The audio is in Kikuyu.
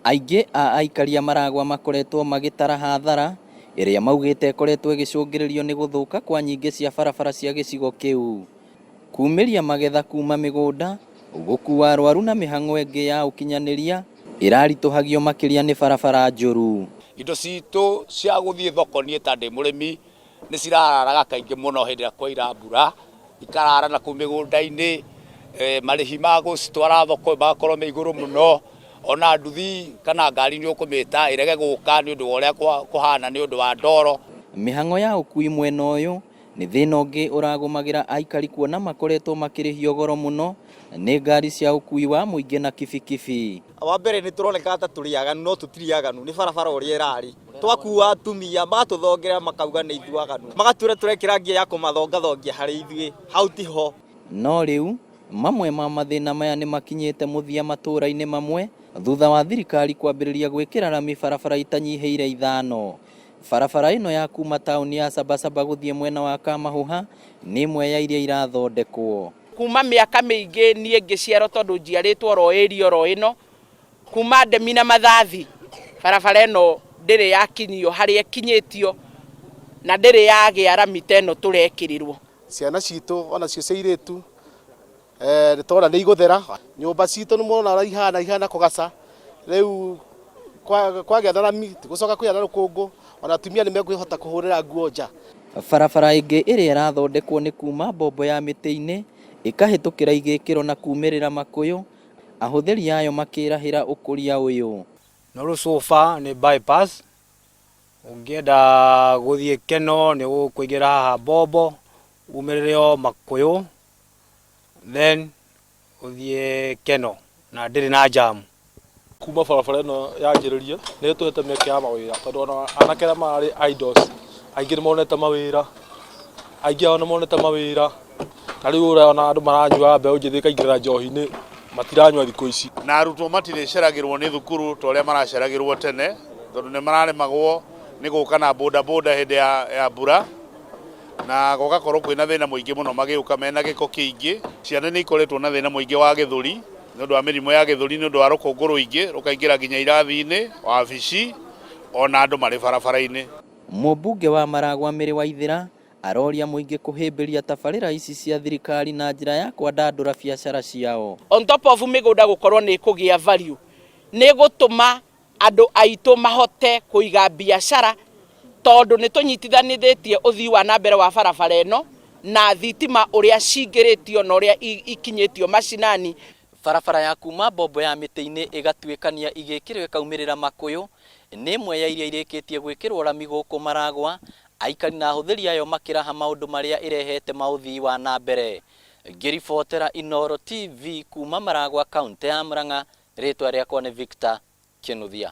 Aingĩ a aikaria Maragwa makoretwo magĩtara hathara ĩrĩa maugĩte ĩkoretwo ĩgĩcũngĩrĩrio nĩ gũthũka kwa nyingĩ cia barabara cia gĩcigo kĩu. Kumĩria magetha kuma mĩgũnda, gũkua arwaru na mĩhang'o ĩngĩ ya ũkinyanĩria ĩraritũhagio makĩria nĩ barabara njũru. Indo citũ cia gũthiĩ thoko niĩ ta ndĩ mũrĩmi nĩ cirararaga kaingĩ mũno hĩndĩ ĩrĩa kwaura mbura, ikarara na kũu mĩgũnda-inĩ, marĩhi ma gũcitwara thoko magakorwo me igũrũ mũno, ona nduthi kana ngari nĩ ũkũmĩta ĩrege gũka nĩ ũndũ wa ũrĩa kũhana nĩ ũndũ wa ndoro. Mĩhang'o ya ũkui mwena ũyũ nĩ thĩna ũngĩ ũragũmagĩra aikari kuona makoretwo makĩrĩhio goro mũno nĩ ngari cia ũkui wa mũingĩ na kibikibi. Wa mbere nĩ tũroneka ta tũrĩaganu no tũtiriaganu nĩ barabara ũrĩa ĩrarĩ. Twakua atumia magatũthongera makauga nĩ ithuaganu, magatwĩra tũrekĩra ngia ya kũmathongathongia harĩ ithuĩ, hau tiho. No rĩu mamwe ma mathĩna maya nĩ makinyĩte mũthia matũũra-inĩ mamwe thutha wa thirikari kwambĩrĩria gwĩkĩra rami barabara itanyihĩire 5. Barabara ĩno ya kuma taũni ya Sabasaba gũthiĩ mwena wa Kamahũha nĩ imwe ya iria irathondekwo. Kuma mĩaka mĩingĩ niĩ ngĩciarwo tondũ njiarĩtwo ro area ro ĩno, kuma Ndemi na Mathathi barabara ĩno ndĩrĩ yakinyio harĩa ĩkinyĩtio na ndĩrĩ yagĩa rami ta ĩno tũrekĩrĩrwo. Ciana citũ ona cio ciairĩtu tũrona nĩ igũthera, nyũmba citũ nĩ mũrona ihana kũgaca, rĩu kwagĩa na rami gũcoka kwĩya na rũkũngũ, ona atumia nĩ mekwĩhota kũhũrĩra nguo nja. Barabara ĩngĩ ĩrĩa ĩrathondekwo nĩ kuma Mbombo ya Mĩtĩ-inĩ ĩkahĩtũkĩra Igĩkĩro na kumĩrĩra Makũyũ, ahũthĩri yayo makĩrahĩra ũkũria ũyũ. No rũcuba nĩ bypass, ũngĩenda gũthiĩ Keno nĩ ũkũingĩra haha Mbombo umĩrĩre o Makũyũ then ũthiĩ Keno na ndĩrĩ na jamu. Kuma barabara ĩno yanjĩrĩria nĩ tũhete mĩeke ya mawĩra tondũ ona anake arĩa marĩ idols aingĩ nĩ monete mawĩra, aingĩ ao nĩ monete mawĩra, na rĩu ũrona andũ maranyua mbeũ njĩthĩ ikaingĩrĩra njohi-inĩ matiranyua thikũ ici. Na arutwo matirĩceragĩrwo nĩ thukuru ta ũrĩa maraceragĩrwo tene tondũ nĩ mararemagwo nĩ gũka na bodaboda hĩndĩ ya mbura, na gũgakorwo kwĩna thĩna mũingĩ mũno magĩũka mena gĩko kĩingĩ. Ciana nĩ ikoretwo na thĩna mũingĩ wa gĩthũri nĩ ũndũ wa mĩrimũ ya gĩthũri nĩ ũndũ wa rũkũngũ rũingĩ rũkaingĩra nginya irathi-inĩ, wabici ona andũ marĩ barabara-inĩ. Mũmbunge wa Maragwa Mĩrĩ Waithĩra aroria mũingĩ kũhĩmbĩria tabarĩra ici cia thirikari na njĩra ya kwandandũra biacara ciao. On top of mĩgũnda gũkorwo nĩ kũgĩa value, nĩ gũtũma andũ aitũ mahote kũiga biacara tondũ nĩ tũnyitithanĩtie ũthii wa nambere wa barabara ĩno na thitima ũrĩa cingĩrĩtio na ũrĩa ikinyĩtio macinani. Barabara ya kuma Mbombo ya Mĩtĩ-inĩ ĩgatuĩkania Igĩkĩro ĩkaumĩrĩra Makũyũ nĩ imwe ya iria irĩkĩtie gwĩkĩrwo rami gũkũ Maragwa, aikari na ahũthĩri ayo makĩraha maũndũ marĩa ĩrehete maũthii wa nambere. Ngĩribotera Inooro TV kuma Maragwa, kaunti ya Murang'a, rĩtwa rĩakwa nĩ Victor Kinuthia.